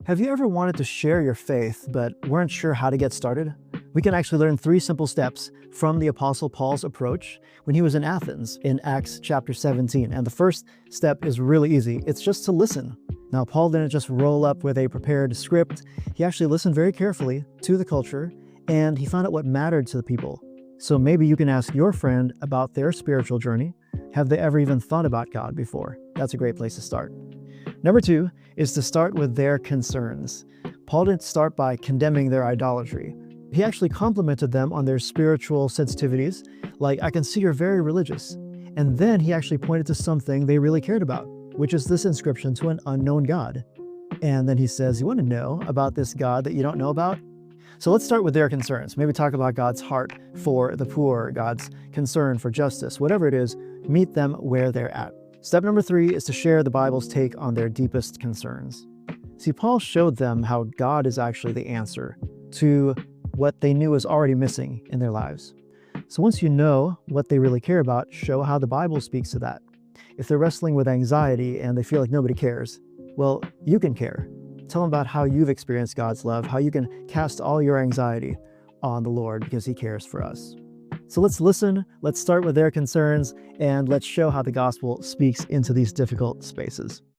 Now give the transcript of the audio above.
Have you ever wanted to share your faith but weren't sure how to get started? We can actually learn 3 simple steps from the Apostle Paul's approach when he was in Athens in Acts chapter 17. And the first step is really easy. It's just to listen. Now, Paul didn't just roll up with a prepared script. He actually listened very carefully to the culture and he found out what mattered to the people. So maybe you can ask your friend about their spiritual journey. Have they ever even thought about God before? That's a great place to start. Number 2 is to start with their concerns. Paul didn't start by condemning their idolatry. He actually complimented them on their spiritual sensitivities, like, I can see you're very religious. And then he actually pointed to something they really cared about, which is this inscription to an unknown God. And then he says, you want to know about this God that you don't know about? So let's start with their concerns. Maybe talk about God's heart for the poor, God's concern for justice, whatever it is, meet them where they're at. Step number 3 is to share the Bible's take on their deepest concerns. See, Paul showed them how God is actually the answer to what they knew was already missing in their lives. So once you know what they really care about, show how the Bible speaks to that. If they're wrestling with anxiety and they feel like nobody cares, well, you can care. Tell them about how you've experienced God's love, how you can cast all your anxiety on the Lord because He cares for us. So let's listen, let's start with their concerns, and let's show how the gospel speaks into these difficult spaces.